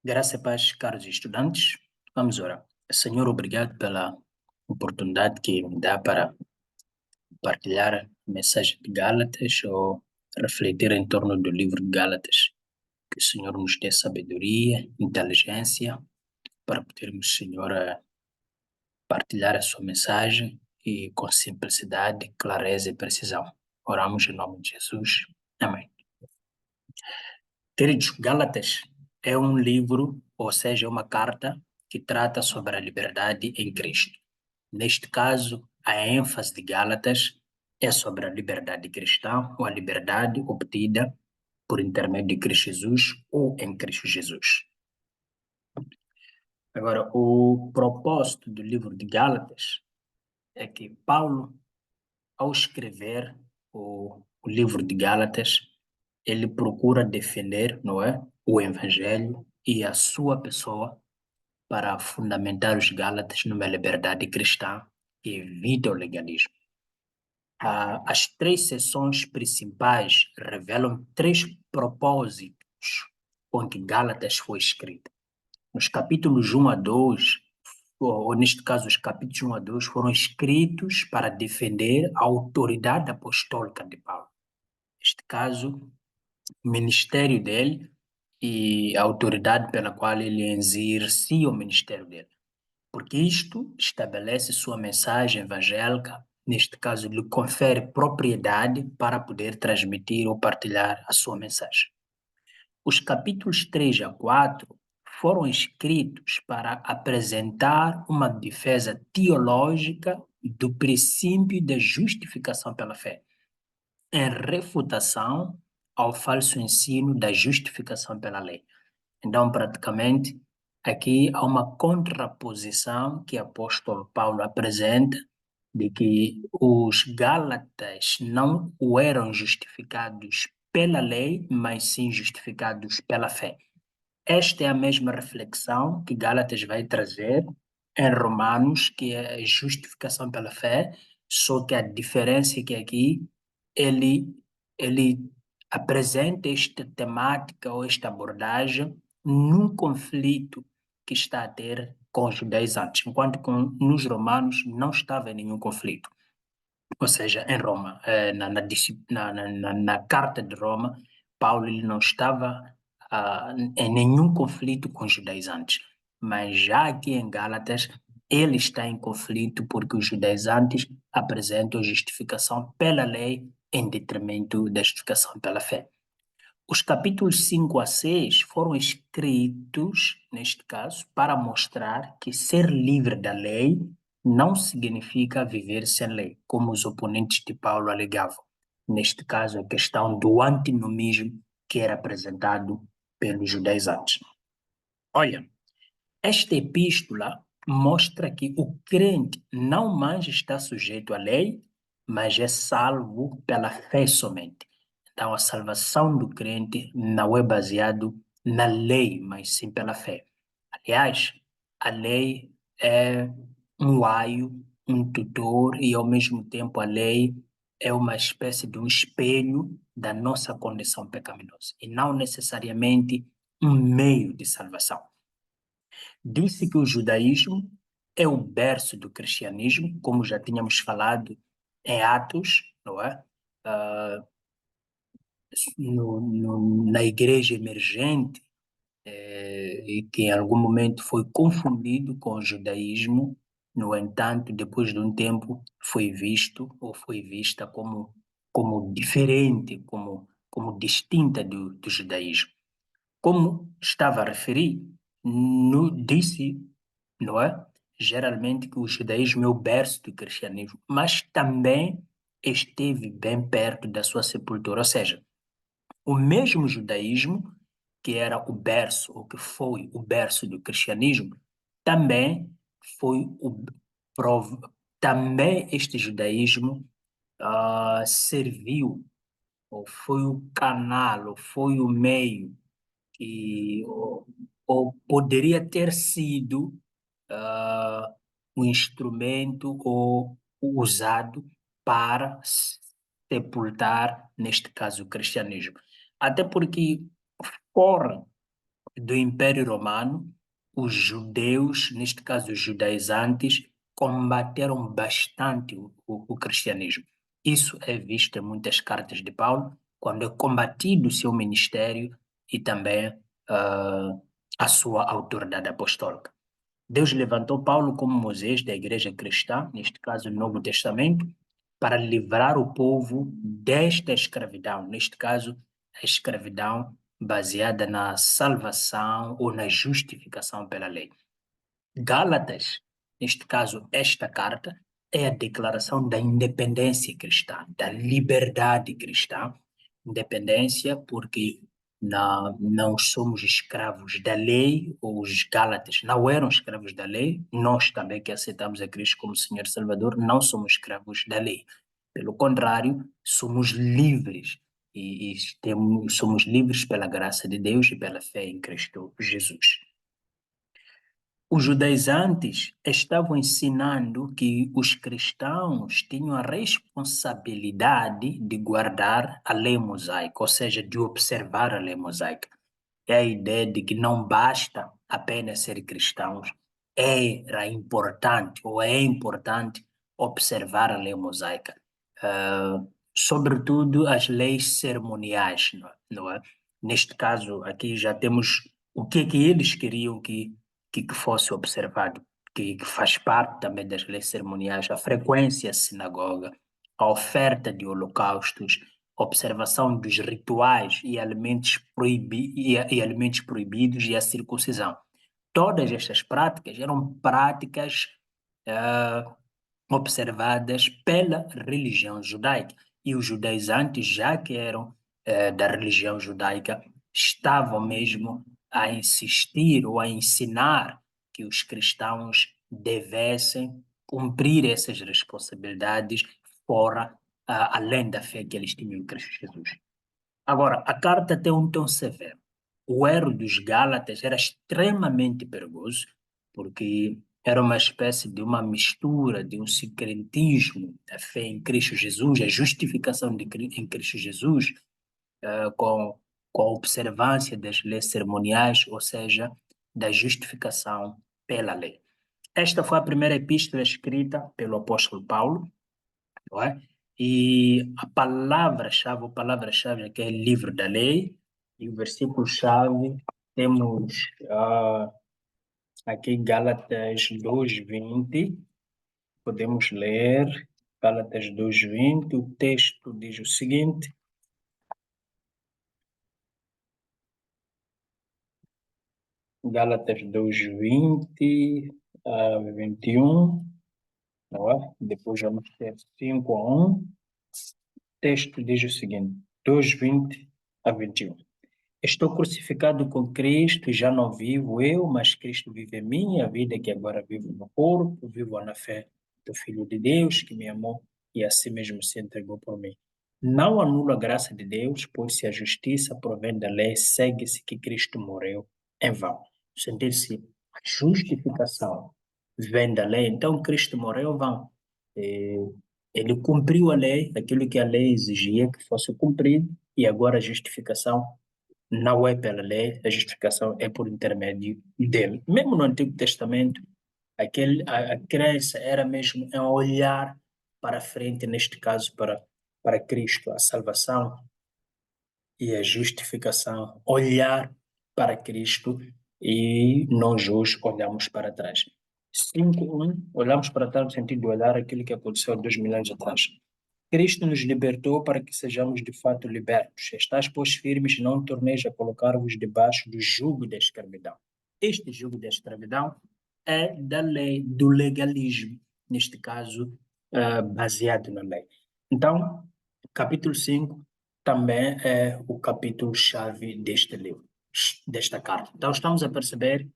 Graça e paz, caros estudantes. Vamos orar. Senhor, obrigado pela oportunidade que me dá para partilhar a mensagem de Gálatas ou refletir em torno do livro de Gálatas. Que o Senhor nos dê sabedoria, inteligência para podermos, Senhor, partilhar a sua mensagem e com simplicidade, clareza e precisão. Oramos em nome de Jesus. Amém. Queridos, Gálatas é um livro, ou seja, uma carta que trata sobre a liberdade em Cristo. Neste caso, a ênfase de Gálatas é sobre a liberdade cristã ou a liberdade obtida por intermédio de Cristo Jesus ou em Cristo Jesus. Agora, o propósito do livro de Gálatas é que Paulo, ao escrever o livro de Gálatas, ele procura defender, não é, o Evangelho e a sua pessoa para fundamentar os Gálatas numa liberdade cristã que evita o legalismo. As três seções principais revelam três propósitos com que Gálatas foi escrita. Nos capítulos 1 a 2, ou neste caso, os capítulos 1 a 2 foram escritos para defender a autoridade apostólica de Paulo. Neste caso, o ministério dele e a autoridade pela qual ele exercia o ministério dele. Porque isto estabelece sua mensagem evangélica, neste caso, lhe confere propriedade para poder transmitir ou partilhar a sua mensagem. Os capítulos 3 a 4 foram escritos para apresentar uma defesa teológica do princípio da justificação pela fé, em refutação ao falso ensino da justificação pela lei. Então, praticamente, aqui há uma contraposição que o apóstolo Paulo apresenta de que os Gálatas não eram justificados pela lei, mas sim justificados pela fé. Esta é a mesma reflexão que Gálatas vai trazer em Romanos, que é a justificação pela fé, só que a diferença é que aqui ele apresenta esta temática ou esta abordagem num conflito que está a ter com os judaizantes, enquanto que nos romanos não estava em nenhum conflito. Ou seja, em Roma, na carta de Roma, Paulo ele não estava em nenhum conflito com os judaizantes. Mas já aqui em Gálatas, ele está em conflito porque os judaizantes apresentam justificação pela lei em detrimento da justificação pela fé. Os capítulos 5 a 6 foram escritos, neste caso, para mostrar que ser livre da lei não significa viver sem lei, como os oponentes de Paulo alegavam. Neste caso, a questão do antinomismo que era apresentado pelos judaizantes. Olha, esta epístola mostra que o crente não mais está sujeito à lei, mas é salvo pela fé somente. Então, a salvação do crente não é baseado na lei, mas sim pela fé. Aliás, a lei é um aio, um tutor, e ao mesmo tempo a lei é uma espécie de um espelho da nossa condição pecaminosa, e não necessariamente um meio de salvação. Disse que o judaísmo é o berço do cristianismo, como já tínhamos falado em Atos, não é? Ah, na igreja emergente, e que em algum momento foi confundido com o judaísmo, no entanto, depois de um tempo, foi visto ou foi vista como diferente, como distinta do judaísmo. Como estava a referir, disse, não é? Geralmente que o judaísmo é o berço do cristianismo, mas também esteve bem perto da sua sepultura, ou seja, o mesmo judaísmo que era o berço, ou que foi o berço do cristianismo, também foi prov- também este judaísmo serviu, ou foi o canal, ou foi o meio que ou poderia ter sido um instrumento ou usado para sepultar, neste caso, o cristianismo. Até porque fora do Império Romano, os judeus, neste caso os judaizantes, combateram bastante o cristianismo. Isso é visto em muitas cartas de Paulo, quando é combatido o seu ministério e também a sua autoridade apostólica. Deus levantou Paulo como Moisés da igreja cristã, neste caso no Novo Testamento, para livrar o povo desta escravidão, neste caso, a escravidão baseada na salvação ou na justificação pela lei. Gálatas, neste caso, esta carta, é a declaração da independência cristã, da liberdade cristã. Independência porque não somos escravos da lei, os Gálatas não eram escravos da lei, nós também que aceitamos a Cristo como Senhor e Salvador, não somos escravos da lei. Pelo contrário, somos livres somos livres pela graça de Deus e pela fé em Cristo Jesus. Os judaizantes estavam ensinando que os cristãos tinham a responsabilidade de guardar a lei mosaica, ou seja, de observar a lei mosaica. É a ideia de que não basta apenas ser cristãos, era importante ou é importante observar a lei mosaica. Sobretudo as leis cerimoniais, não é? Neste caso, aqui já temos o que eles queriam que fosse observado, que faz parte também das leis cerimoniais, a frequência à sinagoga, a oferta de holocaustos, observação dos rituais e alimentos proibidos e a circuncisão. Todas estas práticas eram práticas observadas pela religião judaica. E os judaizantes, já que eram da religião judaica, estavam mesmo a insistir ou a ensinar que os cristãos devessem cumprir essas responsabilidades fora, além da fé que eles tinham em Cristo Jesus. Agora, a carta tem um tom severo. O erro dos Gálatas era extremamente perigoso, porque era uma espécie de uma mistura de um sincretismo, a fé em Cristo Jesus, a justificação em Cristo Jesus, com a observância das leis cerimoniais, ou seja, da justificação pela lei. Esta foi a primeira epístola escrita pelo apóstolo Paulo, não é? E a palavra-chave aqui é livro da lei, e o versículo-chave temos aqui Gálatas 2:20, podemos ler Gálatas 2:20, o texto diz o seguinte: Gálatas 2:20 a 21, não é? Depois vamos ter 5:1. O texto diz o seguinte, 2:20 a 21. Estou crucificado com Cristo e já não vivo eu, mas Cristo vive em mim. A vida que agora vivo no corpo, vivo na fé do Filho de Deus, que me amou e a si mesmo se entregou por mim. Não anulo a graça de Deus, pois se a justiça provém da lei, segue-se que Cristo morreu em vão. Sentir-se a justificação vem da lei, então Cristo morreu em vão. Ele cumpriu a lei, aquilo que a lei exigia que fosse cumprido, e agora a justificação não é pela lei, a justificação é por intermédio dele. Mesmo no Antigo Testamento, a crença era mesmo em olhar para frente, neste caso para Cristo, a salvação e a justificação, olhar para Cristo e nós hoje olhamos para trás. 5:1, olhamos para trás no sentido de olhar aquilo que aconteceu há 2000 anos atrás. Cristo nos libertou para que sejamos de fato libertos. Estais, pois, firmes, não torneis a colocar-vos debaixo do jugo da escravidão. Este jugo da escravidão é da lei, do legalismo, neste caso, baseado na lei. Então, capítulo 5 também é o capítulo-chave deste livro, desta carta. Então, estamos a perceber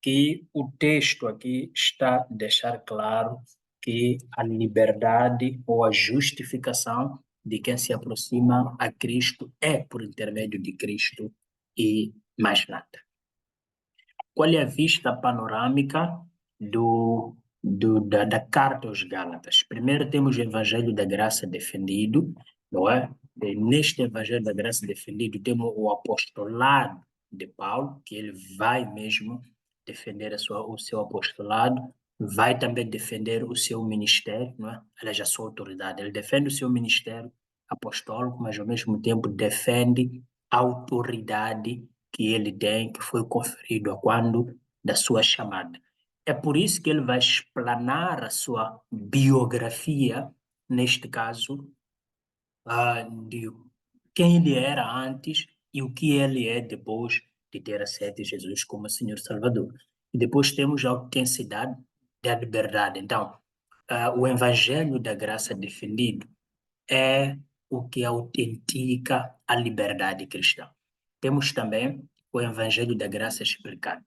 que o texto aqui está a deixar claro que a liberdade ou a justificação de quem se aproxima a Cristo é por intermédio de Cristo e mais nada. Qual é a vista panorâmica da carta aos Gálatas? Primeiro temos o Evangelho da Graça defendido, não é? E neste Evangelho da Graça defendido temos o apostolado de Paulo, que ele vai mesmo defender o seu apostolado, vai também defender o seu ministério, não é? Aliás, a sua autoridade. Ele defende o seu ministério apostólico, mas ao mesmo tempo defende a autoridade que ele tem, que foi conferido a quando da sua chamada. É por isso que ele vai explanar a sua biografia, neste caso, de quem ele era antes e o que ele é depois de ter aceito Jesus como Senhor Salvador. E depois temos a autenticidade da liberdade. Então, o Evangelho da Graça defendido é o que autentica a liberdade cristã. Temos também o Evangelho da Graça explicado.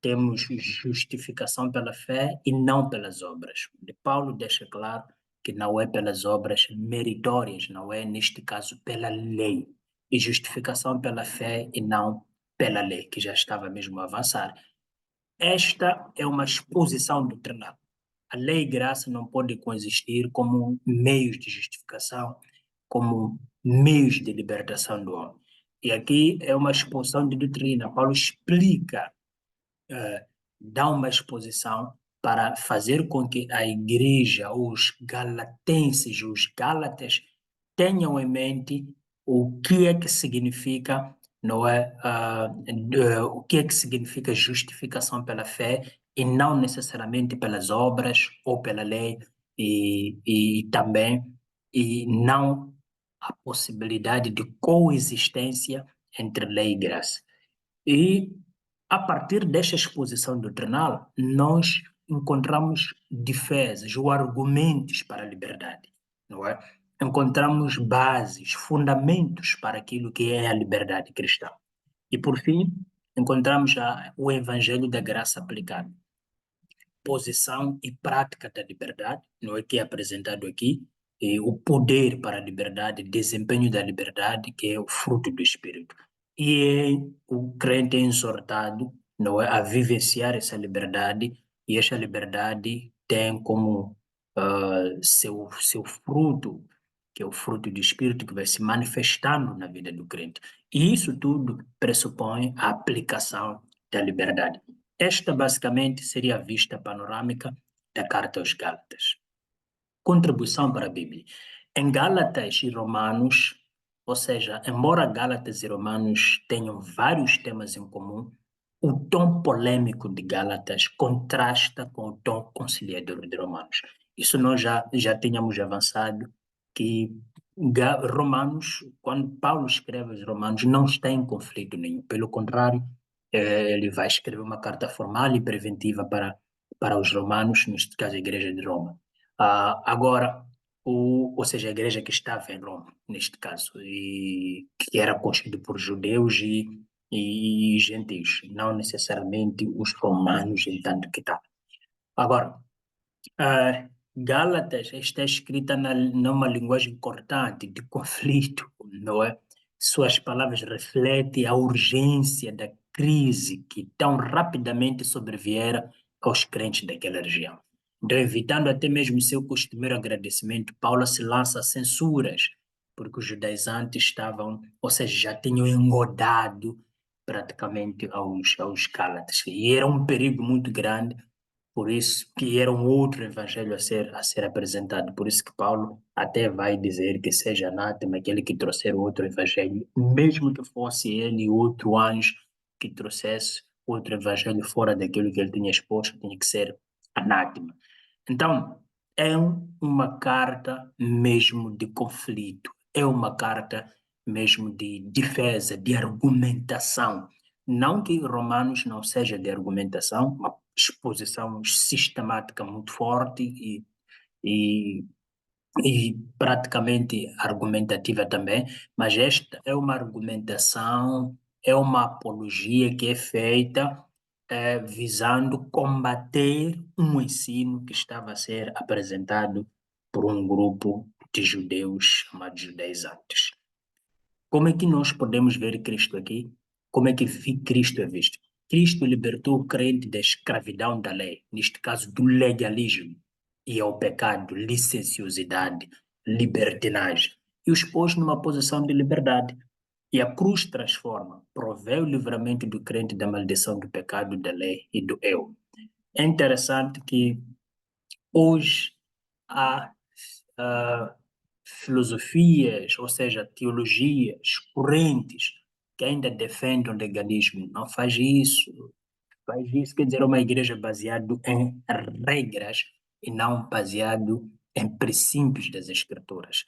Temos justificação pela fé e não pelas obras. De Paulo deixa claro que não é pelas obras meritórias, não é, neste caso, pela lei. E justificação pela fé e não pela lei, que já estava mesmo a avançar. Esta é uma exposição doutrinal. A lei e graça não podem coexistir como meios de justificação, como meios de libertação do homem. E aqui é uma exposição de doutrina. Paulo explica, dá uma exposição para fazer com que a igreja, os galatenses, os gálatas, tenham em mente o que é que significa, não é, o que é que significa justificação pela fé e não necessariamente pelas obras ou pela lei e também e não a possibilidade de coexistência entre lei e graça. E, a partir desta exposição doutrinal, nós encontramos defesas ou argumentos para a liberdade, não é? Encontramos bases, fundamentos para aquilo que é a liberdade cristã. E, por fim, encontramos o Evangelho da Graça aplicado, posição e prática da liberdade, não é que é apresentado aqui, e o poder para a liberdade, desempenho da liberdade, que é o fruto do Espírito. E o crente é exortado, não é, a vivenciar essa liberdade, e essa liberdade tem como seu fruto, que é o fruto do Espírito, que vai se manifestando na vida do crente. E isso tudo pressupõe a aplicação da liberdade. Esta, basicamente, seria a vista panorâmica da Carta aos Gálatas. Contribuição para a Bíblia. Em Gálatas e Romanos, ou seja, embora Gálatas e Romanos tenham vários temas em comum, o tom polêmico de Gálatas contrasta com o tom conciliador de Romanos. Isso nós já tínhamos avançado, que Romanos, quando Paulo escreve os Romanos, não está em conflito nenhum. Pelo contrário, ele vai escrever uma carta formal e preventiva para os romanos, neste caso a Igreja de Roma. Agora, ou seja, a igreja que estava em Roma, neste caso, e que era constituída por judeus e gentios, não necessariamente os romanos, em tanto que tal. Agora, Gálatas está escrita numa linguagem cortante, de conflito, não é? Suas palavras refletem a urgência da crise que tão rapidamente sobreviera aos crentes daquela região. Então, evitando até mesmo seu costumeiro agradecimento, Paulo se lança a censuras, porque os judaizantes estavam, ou seja, já tinham engodado praticamente aos Gálatas. E era um perigo muito grande, por isso que era um outro evangelho a ser apresentado. Por isso que Paulo até vai dizer que seja anátema aquele que trouxer outro evangelho, mesmo que fosse ele outro anjo que trouxesse outro evangelho fora daquilo que ele tinha exposto, tinha que ser anátema. Então, é uma carta mesmo de conflito, é uma carta mesmo de defesa, de argumentação. Não que Romanos não seja de argumentação, uma exposição sistemática muito forte e, e praticamente argumentativa também, mas esta é uma argumentação, é uma apologia que é feita visando combater um ensino que estava a ser apresentado por um grupo de judeus chamados judaizantes. Como é que nós podemos ver Cristo aqui? Como é que Cristo é visto? Cristo libertou o crente da escravidão da lei, neste caso do legalismo, e ao pecado, licenciosidade, libertinagem, e os pôs numa posição de liberdade. E a cruz transforma, provê o livramento do crente da maldição do pecado, da lei e do eu. É interessante que hoje há filosofias, ou seja, teologias, correntes que ainda defendem o legalismo. Não faz isso, quer dizer, uma igreja baseada em regras e não baseado em princípios das Escrituras.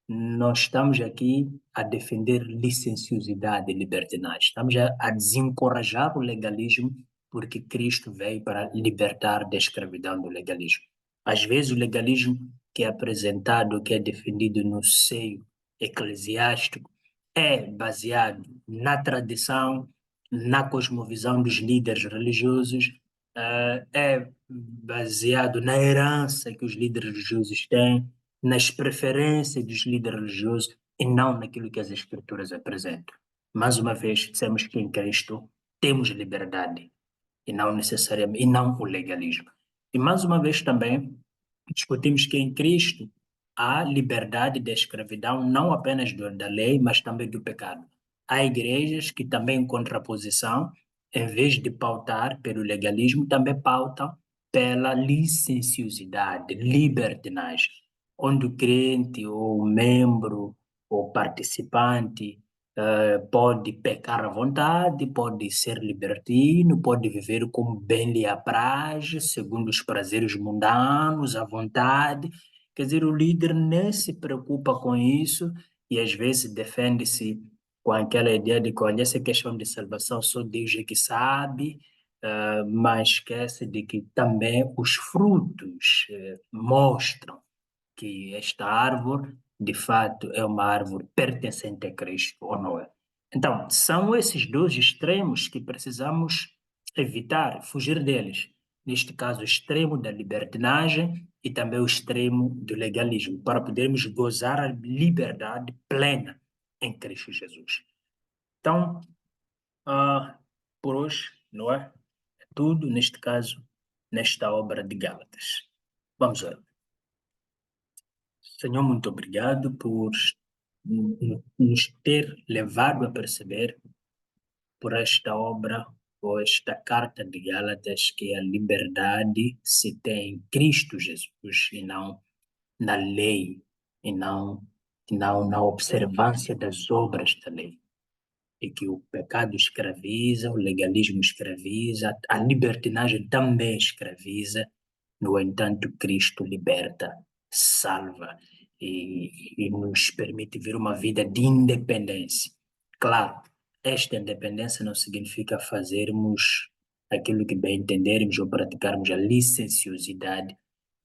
Nós estamos aqui a defender licenciosidade e libertinagem. Estamos a desencorajar o legalismo porque Cristo veio para libertar da escravidão do legalismo. Às vezes o legalismo que é apresentado, que é defendido no seio eclesiástico, é baseado na tradição, na cosmovisão dos líderes religiosos, é baseado na herança que os líderes religiosos têm, nas preferências dos líderes religiosos e não naquilo que as escrituras apresentam. Mais uma vez, dissemos que em Cristo temos liberdade e não necessariamente, e não o legalismo. E mais uma vez também discutimos que em Cristo há liberdade da escravidão, não apenas da lei, mas também do pecado. Há igrejas que também, em contraposição, em vez de pautar pelo legalismo, também pautam pela licenciosidade, libertinagem, onde o crente ou o membro ou participante pode pecar à vontade, pode ser libertino, pode viver como bem lhe apraz, segundo os prazeres mundanos, à vontade. Quer dizer, o líder nem se preocupa com isso e às vezes defende-se com aquela ideia de que, olha, essa questão de salvação só Deus é que sabe, mas esquece de que também os frutos mostram que esta árvore, de fato, é uma árvore pertencente a Cristo ou não é. Então, são esses dois extremos que precisamos evitar, fugir deles. Neste caso, o extremo da libertinagem e também o extremo do legalismo, para podermos gozar a liberdade plena em Cristo Jesus. Então, por hoje, não é? É tudo, neste caso, nesta obra de Gálatas. Vamos lá. Senhor, muito obrigado por nos ter levado a perceber por esta obra ou esta carta de Gálatas que a liberdade se tem em Cristo Jesus e não na lei e não na observância das obras da lei. E que o pecado escraviza, o legalismo escraviza, a libertinagem também escraviza. No entanto, Cristo liberta, salva e nos permite ver uma vida de independência. Claro, esta independência não significa fazermos aquilo que bem entendermos ou praticarmos a licenciosidade,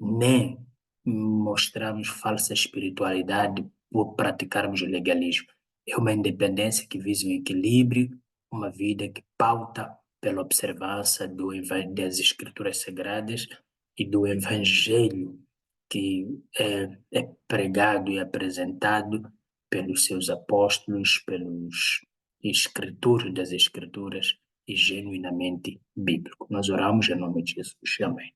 nem mostrarmos falsa espiritualidade por praticarmos o legalismo. É uma independência que visa um equilíbrio, uma vida que pauta pela observância das escrituras sagradas e do evangelho que é pregado e apresentado pelos seus apóstolos, pelos escritores das escrituras e genuinamente bíblico. Nós oramos em nome de Jesus. Amém.